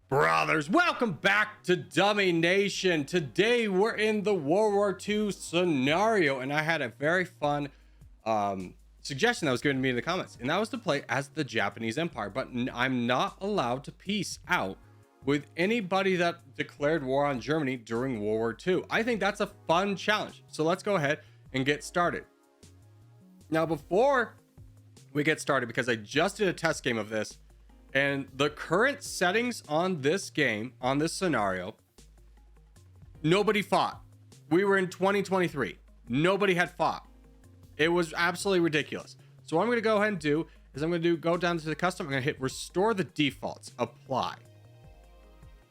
Brothers, welcome back to DummyNation. Today we're in the World War II scenario, and I had a very fun suggestion that was given to me in the comments, and that was to play as the Japanese Empire. But I'm not allowed to peace out with anybody that declared war on Germany during World War II. I think that's a fun challenge, so let's go ahead and get started. Now, before we get started, because I just did a test game of this, and the current settings on this game, on this scenario, nobody fought. We were in 2023. Nobody had fought. It was absolutely ridiculous. So what I'm going to go ahead and do is I'm going to go down to the custom. I'm going to hit restore the defaults, apply.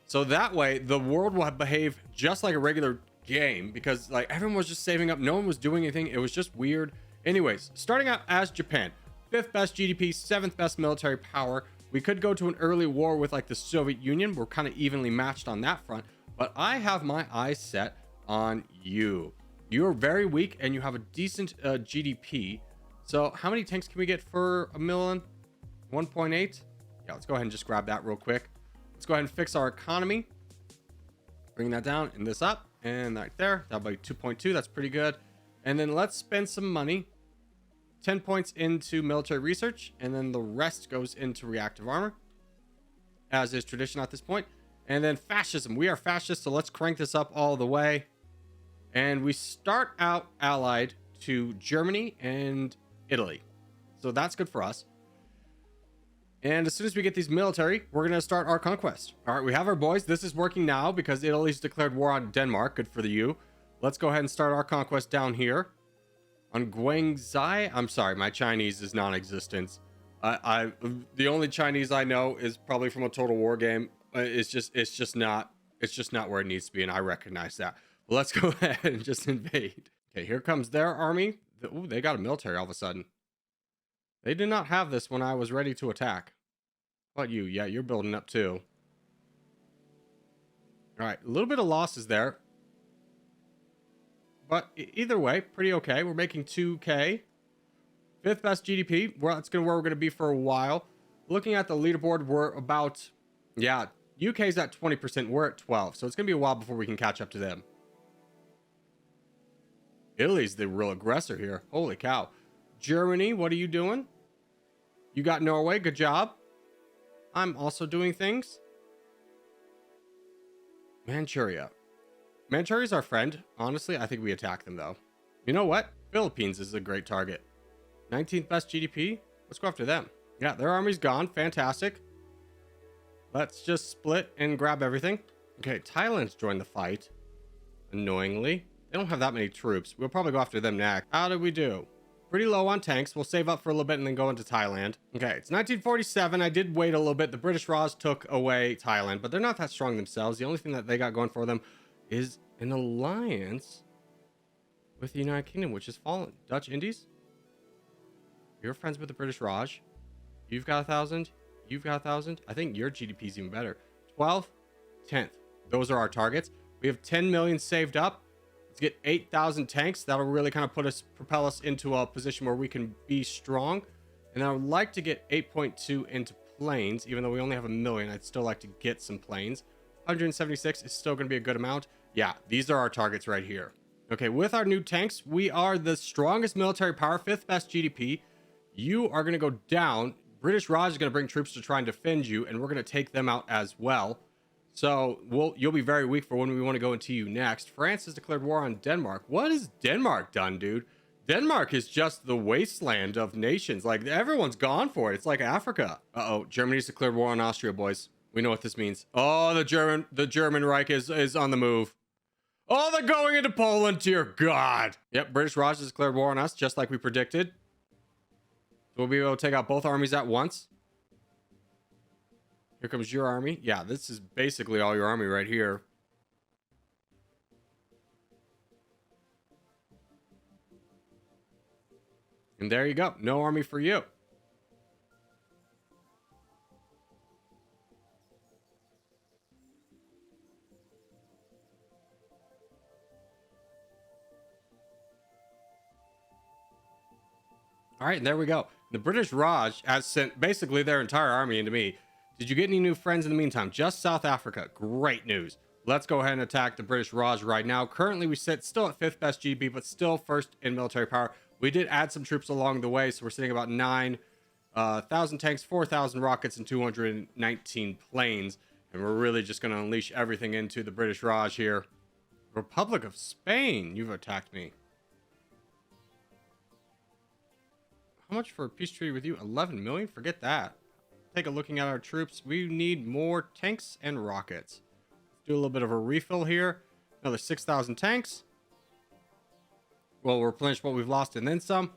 So that way the world will behave just like a regular game, because like everyone was just saving up. No one was doing anything. It was just weird. Anyways, starting out as Japan, 5th best GDP, 7th best military power. We could go to an early war with like the Soviet Union. We're kind of evenly matched on that front, but I have my eyes set on you. You're very weak and you have a decent GDP. So how many tanks can we get for a million? 1.8. Yeah, let's go ahead and just grab that real quick. Let's go ahead and fix our economy. Bring that down and this up, and right there, that'll be 2.2. That's pretty good. And then let's spend some money. 10 points into military research, and then the rest goes into reactive armor, as is tradition at this point. And then fascism. We are fascist, so let's crank this up all the way. And we start out allied to Germany and Italy, so that's good for us. And as soon as we get these military, we're going to start our conquest. All right, we have our boys. This is working now because Italy's declared war on Denmark. Good for the U. Let's go ahead and start our conquest down here on Guangzhou. I'm sorry, my Chinese is non-existent. The only Chinese I know is probably from a Total War game. It's just not where it needs to be, and I recognize that. But let's go ahead and just invade. Okay, here comes their army. Ooh, they got a military all of a sudden. They did not have this when I was ready to attack. How about you? Yeah, you're building up too. All right, a little bit of losses there. But either way, pretty okay. We're making 2K. 5th best GDP. That's where we're going to be for a while. Looking at the leaderboard, we're about... Yeah, UK's at 20%. We're at 12. So it's going to be a while before we can catch up to them. Italy's the real aggressor here. Holy cow. Germany, what are you doing? You got Norway. Good job. I'm also doing things. Manchuria. Manchuria's our friend. Honestly, I think we attack them though. You know what? Philippines is a great target. 19th best GDP. Let's go after them. Yeah, their army's gone. Fantastic. Let's just split and grab everything. Okay, Thailand's joined the fight. Annoyingly. They don't have that many troops. We'll probably go after them next. How did we do? Pretty low on tanks. We'll save up for a little bit and then go into Thailand. Okay, it's 1947. I did wait a little bit. The British Raj took away Thailand, but they're not that strong themselves. The only thing that they got going for them is an alliance with the United Kingdom, which has fallen. Dutch Indies, you're friends with the British Raj. You've got 1,000. You've got 1,000. I think your GDP is even better. 12th, 10th. Those are our targets. We have 10 million saved up. Let's get 8,000 tanks. That'll really kind of propel us into a position where we can be strong. And I would like to get 8.2 into planes, even though we only have 1 million. I'd still like to get some planes. 176 is still going to be a good amount. Yeah, these are our targets right here. Okay, with our new tanks, we are the strongest military power, 5th best GDP. You are going to go down. British Raj is going to bring troops to try and defend you, and we're going to take them out as well. So you'll be very weak for when we want to go into you next. France has declared war on Denmark. What has Denmark done, dude? Denmark is just the wasteland of nations. Like, everyone's gone for it. It's like Africa. Uh-oh, Germany's declared war on Austria, boys. We know what this means. Oh, the German Reich is on the move. Oh, they're going into Poland, dear God. Yep, British Raj has declared war on us, just like we predicted. We'll be able to take out both armies at once. Here comes your army. Yeah, this is basically all your army right here. And there you go. No army for you. All right, and there we go. The British Raj has sent basically their entire army into me Did you get any new friends in the meantime? Just South Africa. Great news. Let's go ahead and attack the British Raj right now. Currently, we sit still at 5th best GB, but still first in military power. We did add some troops along the way, so we're sitting about 9,000 tanks, 4,000 rockets, and 219 planes. And we're really just going to unleash everything into the British Raj here. Republic of Spain, you've attacked me. How much for a peace treaty with you? 11 million? Forget that. Take a looking at our troops. We need more tanks and rockets. Let's do a little bit of a refill here. Another 6,000 tanks. We'll replenish what we've lost and then some.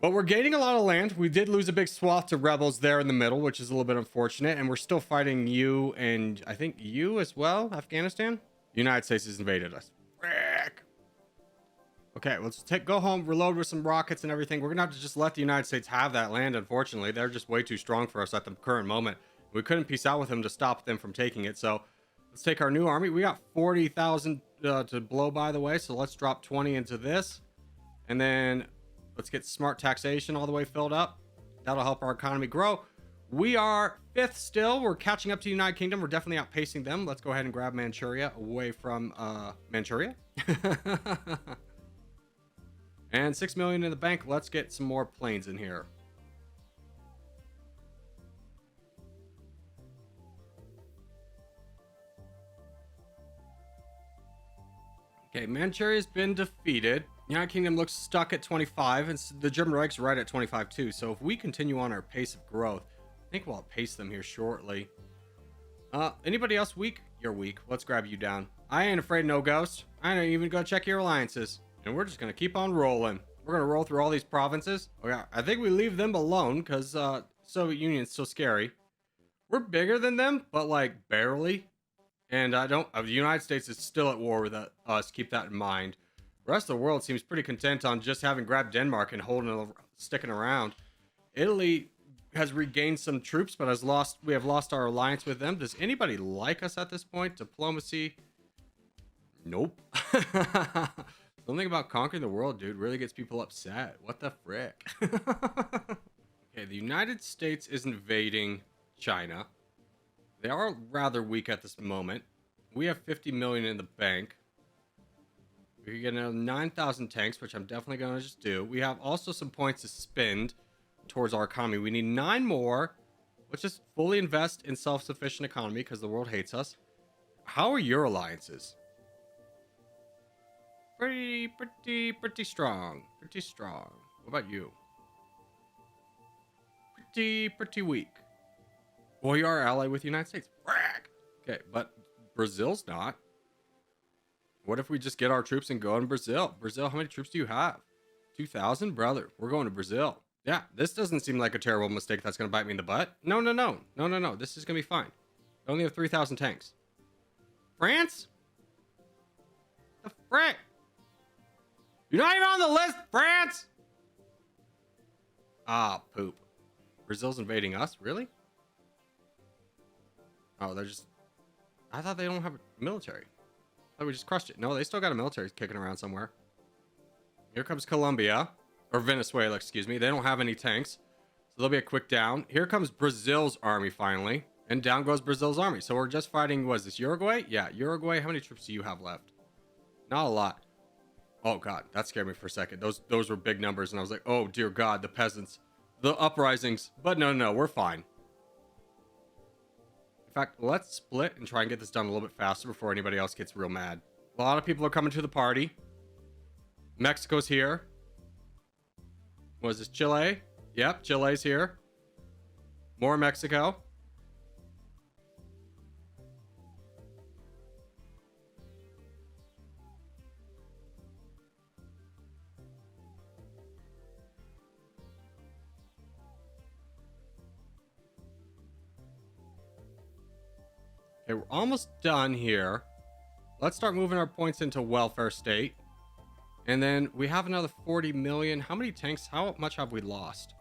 But we're gaining a lot of land. We did lose a big swath to rebels there in the middle, which is a little bit unfortunate. And we're still fighting you and I think you as well, Afghanistan. The United States has invaded us. Frick. Okay, let's go home, reload with some rockets and everything. We're going to have to just let the United States have that land, unfortunately. They're just way too strong for us at the current moment. We couldn't peace out with them to stop them from taking it. So let's take our new army. We got 40,000 to blow, by the way. So let's drop 20 into this. And then let's get smart taxation all the way filled up. That'll help our economy grow. We are 5th still. We're catching up to the United Kingdom. We're definitely outpacing them. Let's go ahead and grab Manchuria away from Manchuria. And 6 million in the bank. Let's get some more planes in here. Okay, Manchuria's been defeated. United Kingdom looks stuck at 25, and the German Reich's right at 25 too. So if we continue on our pace of growth, I think we'll outpace them here shortly. Anybody else weak? You're weak. Let's grab you down. I ain't afraid, no ghost. I ain't even gonna check your alliances. And we're just going to keep on rolling. We're going to roll through all these provinces. Okay, I think we leave them alone because Soviet Union's so scary. We're bigger than them, but like barely. And the United States is still at war with us. Keep that in mind. The rest of the world seems pretty content on just having grabbed Denmark and sticking around. Italy has regained some troops, but we have lost our alliance with them. Does anybody like us at this point? Diplomacy? Nope. Something about conquering the world, dude, really gets people upset. What the frick? Okay, the United States is invading China. They are rather weak at this moment. We have 50 million in the bank. We can get another 9,000 tanks, which I'm definitely going to just do. We have also some points to spend towards our economy. We need 9 more. Let's just fully invest in self-sufficient economy because the world hates us. How are your alliances? Pretty strong. Pretty strong. What about you? Pretty weak. Well, you are ally with the United States. Okay, but Brazil's not. What if we just get our troops and go in Brazil? Brazil, how many troops do you have? 2,000? Brother, we're going to Brazil. Yeah, this doesn't seem like a terrible mistake that's going to bite me in the butt. No. This is going to be fine. I only have 3,000 tanks. France? The frick? You're not even on the list, France! Ah, poop. Brazil's invading us? Really? Oh, they're just... I thought they don't have a military. I thought we just crushed it. No, they still got a military kicking around somewhere. Here comes Colombia. Or Venezuela, excuse me. They don't have any tanks. So there'll be a quick down. Here comes Brazil's army finally. And down goes Brazil's army. So we're just fighting, what is this, Uruguay? Yeah, Uruguay. How many troops do you have left? Not a lot. Oh, God. That scared me for a second. Those were big numbers. And I was like, oh, dear God, the peasants. The uprisings. But no, we're fine. In fact, let's split and try and get this done a little bit faster before anybody else gets real mad. A lot of people are coming to the party. Mexico's here. Was this Chile? Yep, Chile's here. More Mexico. Okay, we're almost done here. Let's start moving our points into welfare state. And then we have another 40 million. How many tanks? How much have we lost?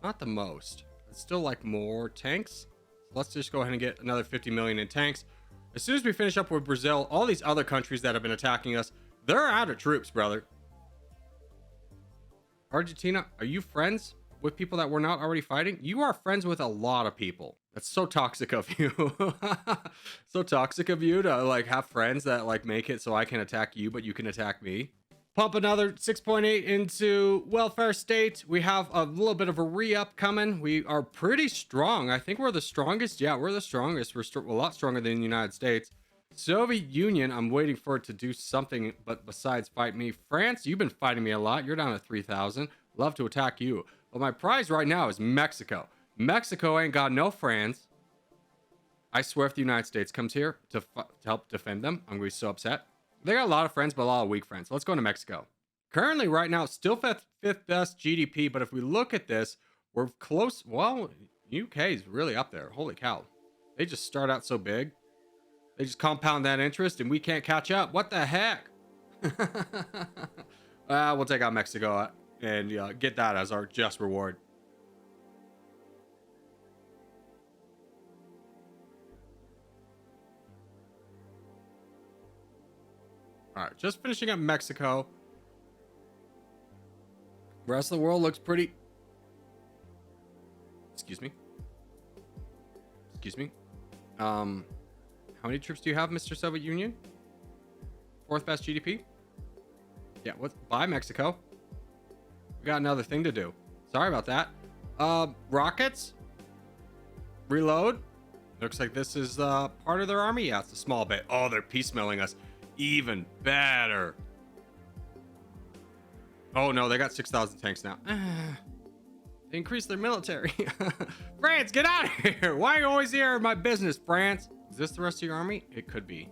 Not the most. It's still like more tanks. Let's just go ahead and get another 50 million in tanks. As soon as we finish up with Brazil, all these other countries that have been attacking us, they're out of troops, brother. Argentina, are you friends with people that we're not already fighting? You are friends with a lot of people. That's so toxic of you. So toxic of you to like have friends that like make it so I can attack you, but you can attack me. Pump another 6.8 into welfare state. We have a little bit of a re-up coming. We are pretty strong. I think we're the strongest. Yeah, we're the strongest. We're a lot stronger than the United States. Soviet Union, I'm waiting for it to do something but besides fight me. France, you've been fighting me a lot. You're down at 3,000. Love to attack you. But my prize right now is Mexico. Mexico ain't got no friends. I swear if the United States comes here to help defend them, I'm going to be so upset. They got a lot of friends, but a lot of weak friends. Let's go to Mexico. Currently, right now, still fifth best GDP. But if we look at this, we're close. Well, UK is really up there. Holy cow. They just start out so big. They just compound that interest, and we can't catch up. What the heck? We'll take out Mexico and get that as our just reward. All right, just finishing up Mexico. The rest of the world looks pretty... Excuse me. Excuse me. How many troops do you have, Mr. Soviet Union? Fourth best GDP? Yeah, bye, Mexico. We got another thing to do. Sorry about that. Rockets? Reload? Looks like this is part of their army. Yeah, it's a small bit. Oh, they're piecemealing us. Even better. Oh no, they got 6,000 tanks now. They increased their military. France, get out of here. Why are you always here in my business, France? Is this the rest of your army? It could be.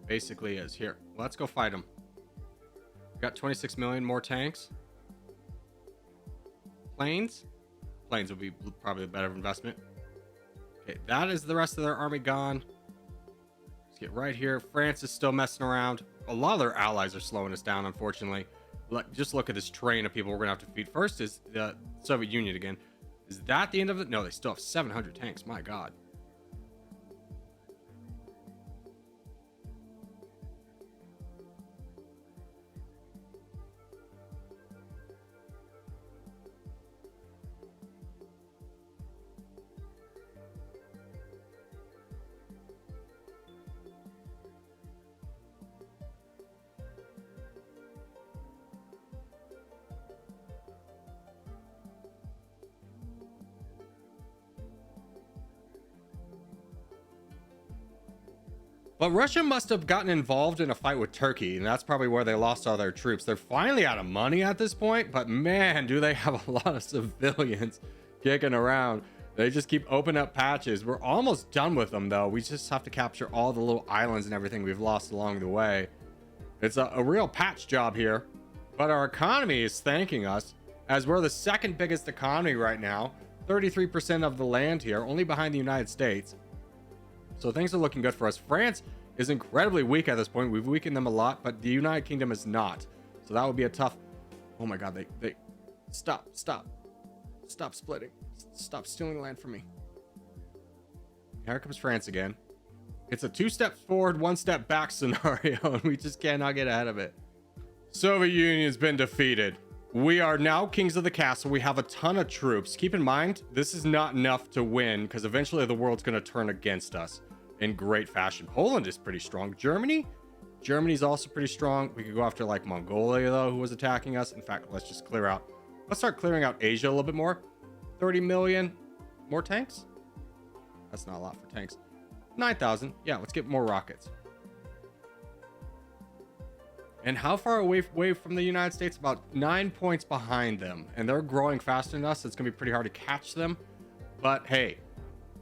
Basically is. Here, let's go fight them. Got 26 million more tanks. Planes? Planes will be probably a better investment. Okay, that is the rest of their army gone. Let's get right here. France is still messing around. A lot of their allies are slowing us down, unfortunately. Just look at this train of people we're going to have to defeat. First is the Soviet Union again. Is that the end of it? No, they still have 700 tanks. My God. But Russia must have gotten involved in a fight with Turkey, and that's probably where they lost all their troops. They're finally out of money at this point, but man, do they have a lot of civilians kicking around. They just keep opening up patches. We're almost done with them, though. We just have to capture all the little islands and everything we've lost along the way. It's a real patch job here, but our economy is thanking us, as we're the second biggest economy right now. 33% of the land here, only behind the United States. So things are looking good for us. France is incredibly weak at this point. We've weakened them a lot, but the United Kingdom is not. So that would be a tough... Oh my God, they... Stop splitting. Stop stealing land from me. Here comes France again. It's a 2 steps forward, 1 step back scenario, and we just cannot get ahead of it. Soviet Union's been defeated. We are now kings of the castle. We have a ton of troops. Keep in mind, this is not enough to win, because eventually the world's going to turn against us in great fashion. Poland is pretty strong. Germany's also pretty strong. We could go after like Mongolia, though, who was attacking us. In fact, let's just clear out. Let's start clearing out Asia a little bit more. 30 million more tanks. That's not a lot for tanks. 9,000. Yeah, let's get more rockets. And how far away from the United States? About 9 points behind them. And they're growing faster than us. It's going to be pretty hard to catch them. But hey,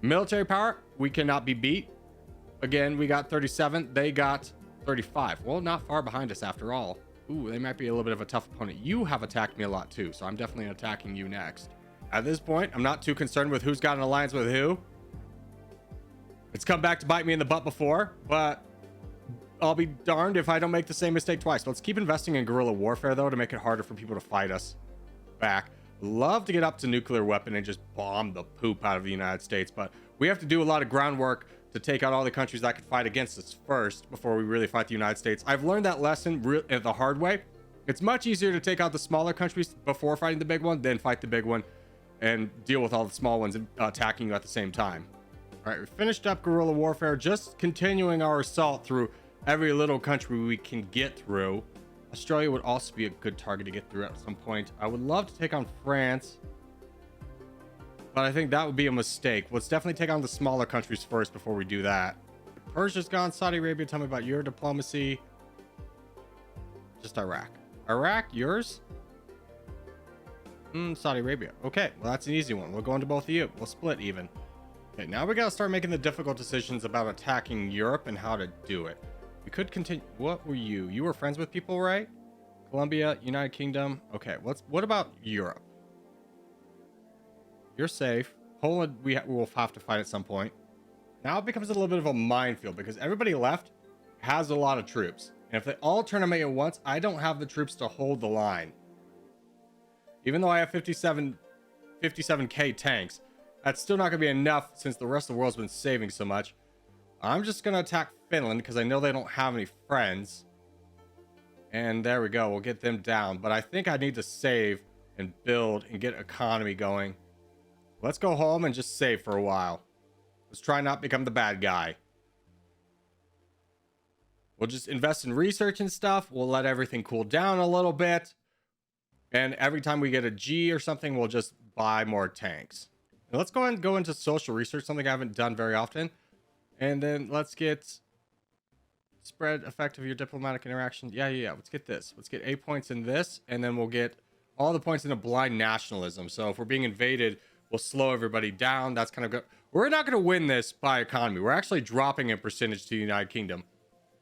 military power, we cannot be beat. Again, we got 37. They got 35. Well, not far behind us after all. Ooh, they might be a little bit of a tough opponent. You have attacked me a lot too, so I'm definitely attacking you next. At this point, I'm not too concerned with who's got an alliance with who. It's come back to bite me in the butt before, but I'll be darned if I don't make the same mistake twice. Let's keep investing in guerrilla warfare, though, to make it harder for people to fight us back. Love to get up to nuclear weapon and just bomb the poop out of the United States, but we have to do a lot of groundwork to take out all the countries that could fight against us first before we really fight the United States. I've learned that lesson the hard way. It's much easier to take out the smaller countries before fighting the big one than fight the big one and deal with all the small ones attacking you at the same time. All right, we finished up guerrilla warfare, just continuing our assault through every little country we can get through. Australia would also be a good target to get through at some point. I would love to take on France, but I think that would be a mistake. Let's definitely take on the smaller countries first before we do that. Persia's gone. Saudi Arabia, tell me about your diplomacy. Just Iraq. Iraq, yours? Saudi Arabia. Okay, well, that's an easy one. We'll go into both of you. We'll split even. Okay, now we gotta start making the difficult decisions about attacking Europe and how to do it. We could continue. What were you? You were friends with people, right? Colombia, United Kingdom. Okay, what about Europe? You're safe. Poland, we will have to fight at some point. Now it becomes a little bit of a minefield because everybody left has a lot of troops. And if they all turn on me at once, I don't have the troops to hold the line. Even though I have 57k tanks, that's still not going to be enough since the rest of the world's been saving so much. I'm just going to attack Finland because I know they don't have any friends. And there we go. We'll get them down. But I think I need to save and build and get economy going. Let's go home and just save for a while. Let's try not become the bad guy. We'll just invest in research and stuff. We'll let everything cool down a little bit. And every time we get a G or something, we'll just buy more tanks. Now let's go ahead and go into social research, something I haven't done very often. And then let's get spread effect of your diplomatic interaction. Yeah. Let's get this. Let's get 8 points in this. And then we'll get all the points into blind nationalism. So if we're being invaded, we'll slow everybody down. That's kind of good. We're not going to win this by economy. We're actually dropping a percentage to the United Kingdom.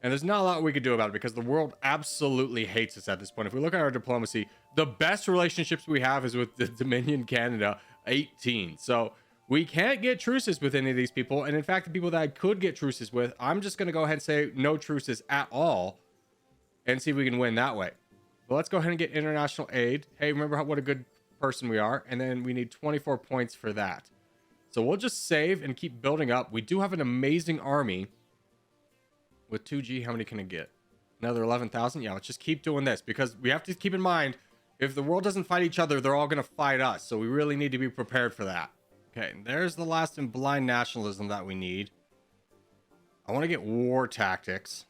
And there's not a lot we could do about it because the world absolutely hates us at this point. If we look at our diplomacy, the best relationships we have is with the Dominion Canada 18. So we can't get truces with any of these people. And in fact, the people that I could get truces with, I'm just going to go ahead and say no truces at all and see if we can win that way. But let's go ahead and get international aid. Hey, remember what a good person we are. And then we need 24 points for that. So we'll just save and keep building up. We do have an amazing army. With 2G, how many can it get? Another 11,000? Yeah, let's just keep doing this because we have to keep in mind, if the world doesn't fight each other, they're all going to fight us. So we really need to be prepared for that. Okay, and there's the last in blind nationalism that we need. I want to get war tactics.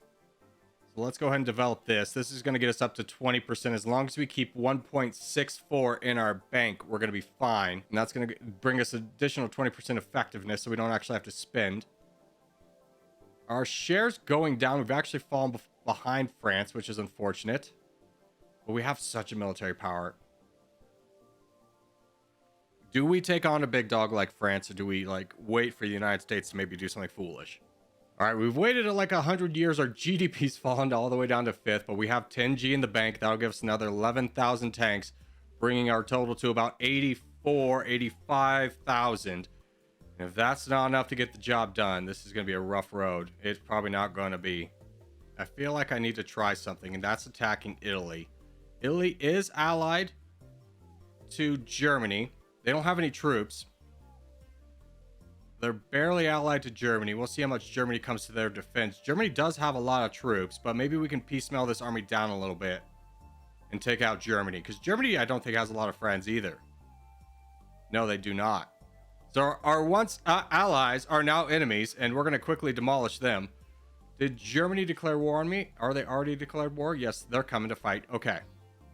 So let's go ahead and develop this. This is going to get us up to 20%. As long as we keep 1.64 in our bank, we're going to be fine. And that's going to bring us additional 20% effectiveness so we don't actually have to spend. Our shares going down. We've actually fallen behind France, which is unfortunate. But we have such a military power. Do we take on a big dog like France, or do we like wait for the United States to maybe do something foolish? All right, we've waited like 100 years. Our GDP's fallen all the way down to 5th, but we have 10G in the bank. That'll give us another 11,000 tanks, bringing our total to about 85,000. And if that's not enough to get the job done, this is going to be a rough road. It's probably not going to be. I feel like I need to try something, and that's attacking Italy. Italy is allied to Germany. They don't have any troops. They're barely allied to Germany. We'll see how much Germany comes to their defense. Germany does have a lot of troops, but maybe we can piecemeal this army down a little bit and take out Germany. Because Germany, I don't think, has a lot of friends either. No, they do not. So our once allies are now enemies, and we're going to quickly demolish them. Did Germany declare war on me? Are they already declared war? Yes, they're coming to fight. Okay.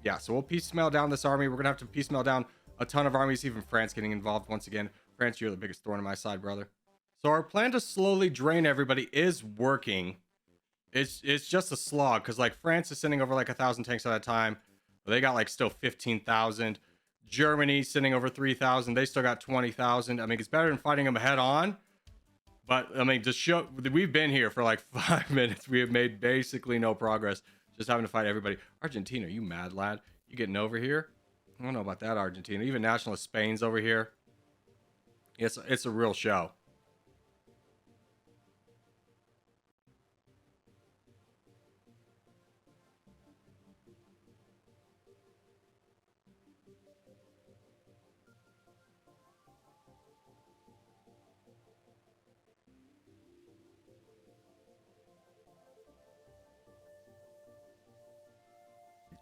Yeah, so we'll piecemeal down this army. We're going to have to piecemeal down a ton of armies, even France getting involved once again. France, you're the biggest thorn in my side, brother. So our plan to slowly drain everybody is working. It's just a slog, because like France is sending over like 1,000 tanks at a time. They got like still 15,000. Germany sending over 3,000. They still got 20,000. I mean, it's better than fighting them head on. But I mean, to show we've been here for like 5 minutes. We have made basically no progress. Just having to fight everybody. Argentina, you mad lad? You getting over here? I don't know about that, Argentina. Even nationalist Spain's over here. It's a real show.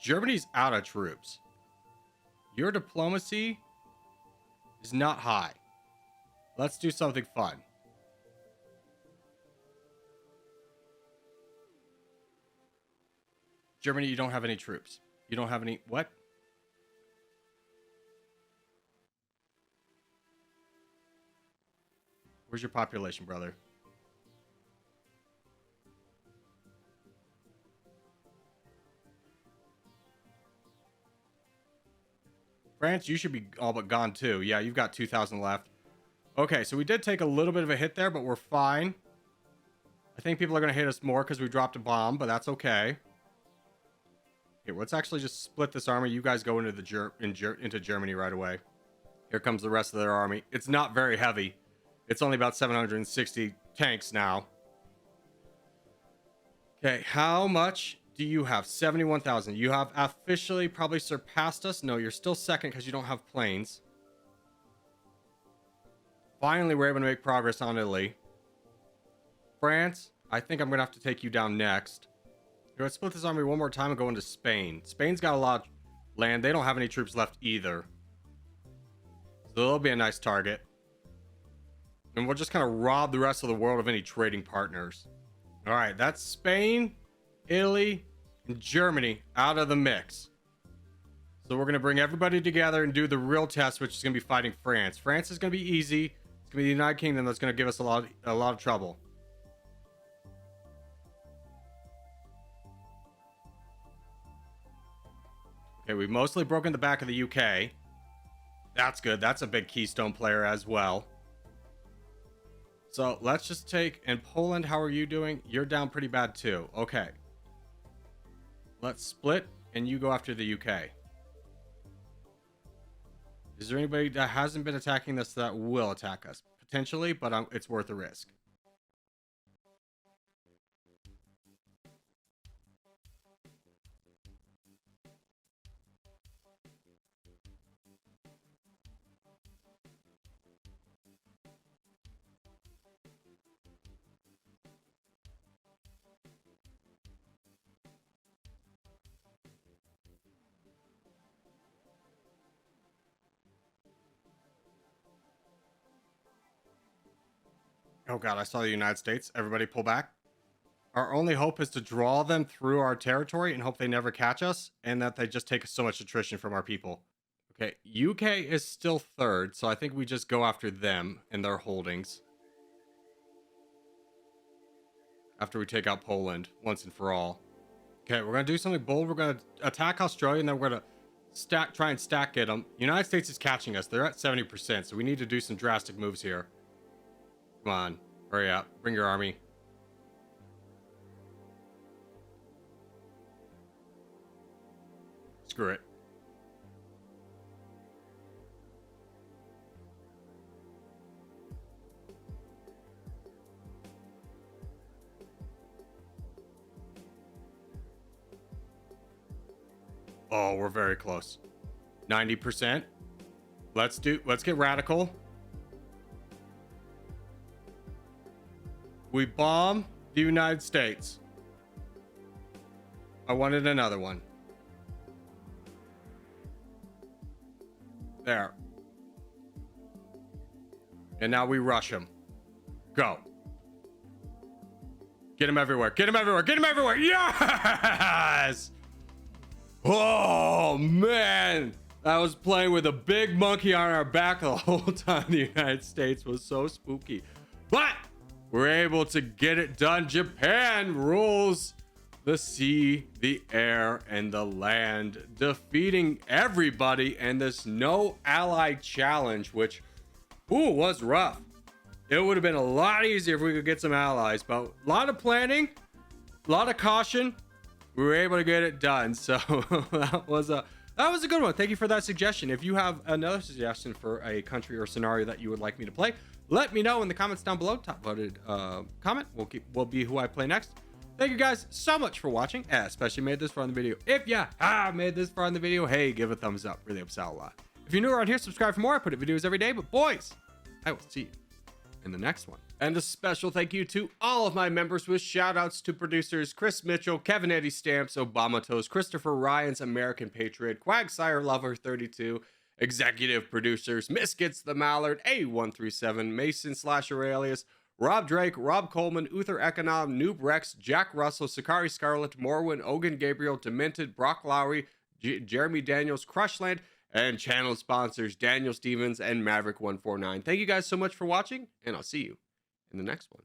Germany's out of troops. Your diplomacy is not high. Let's do something fun. Germany, you don't have any troops. You don't have any... What? Where's your population, brother? France, you should be all but gone too. Yeah, you've got 2,000 left. Okay, so we did take a little bit of a hit there, but we're fine. I think people are going to hit us more because we dropped a bomb, but that's okay. Here, let's actually just split this army. You guys go into into Germany right away. Here comes the rest of their army. It's not very heavy. It's only about 760 tanks now. Okay, how much do you have? 71,000. You have officially probably surpassed us. No, you're still second because you don't have planes. Finally, we're able to make progress on Italy. France, I think I'm going to have to take you down next. Here, let's split this army one more time and go into Spain. Spain's got a lot of land. They don't have any troops left either. So they'll be a nice target. And we'll just kind of rob the rest of the world of any trading partners. All right, that's Spain, Italy, and Germany out of the mix. So we're going to bring everybody together and do the real test, which is going to be fighting France. France is going to be easy. It's going to be the United Kingdom that's going to give us a lot of trouble. Okay, we've mostly broken the back of the UK. That's good. That's a big keystone player as well. So let's just take... And Poland, how are you doing? You're down pretty bad too. Okay. Let's split and you go after the UK. Is there anybody that hasn't been attacking us that will attack us? Potentially, but it's worth a risk. Oh god, I saw the United States. Everybody pull back. Our only hope is to draw them through our territory and hope they never catch us and that they just take so much attrition from our people. Okay, UK is still third, so I think we just go after them and their holdings. After we take out Poland once and for all. Okay, we're going to do something bold. We're going to attack Australia and then we're going to try and stack get them. United States is catching us. They're at 70%, so we need to do some drastic moves here. Come on, hurry up. Bring your army. Screw it. Oh, we're very close. 90%. Let's get radical. We bomb the United States. I wanted another one. There. And now we rush him. Go. Get him everywhere. Get him everywhere. Get him everywhere. Yes! Oh, man. I was playing with a big monkey on our back the whole time. The United States was so spooky. But we're able to get it done. Japan rules the sea, the air, and the land, defeating everybody in this no ally challenge, which was rough. It would have been a lot easier if we could get some allies, but a lot of planning, a lot of caution. We were able to get it done. So that was a good one. Thank you for that suggestion. If you have another suggestion for a country or scenario that you would like me to play, let me know in the comments down below. Top voted comment will be who I play next. Thank you guys so much for watching, especially made this far in the video. If you have made this far in the video, hey, give a thumbs up. Really helps out a lot. If you're new around here, subscribe for more. I put up videos every day. But boys, I will see you in the next one. And a special thank you to all of my members with shout outs to producers Chris Mitchell, Kevin Eddie Stamps, Obama Toast, Christopher Ryan's American Patriot, Quagsire Lover 32, executive producers Miskits the Mallard, A137, Mason Slasher Alias, Rob Drake, Rob Coleman, Uther Econom, Noob Rex, Jack Russell, Sakari Scarlet, Morwin, Ogan Gabriel, Demented, Brock Lowry, Jeremy Daniels, Crushland, and channel sponsors Daniel Stevens and Maverick149. Thank you guys so much for watching, and I'll see you in the next one.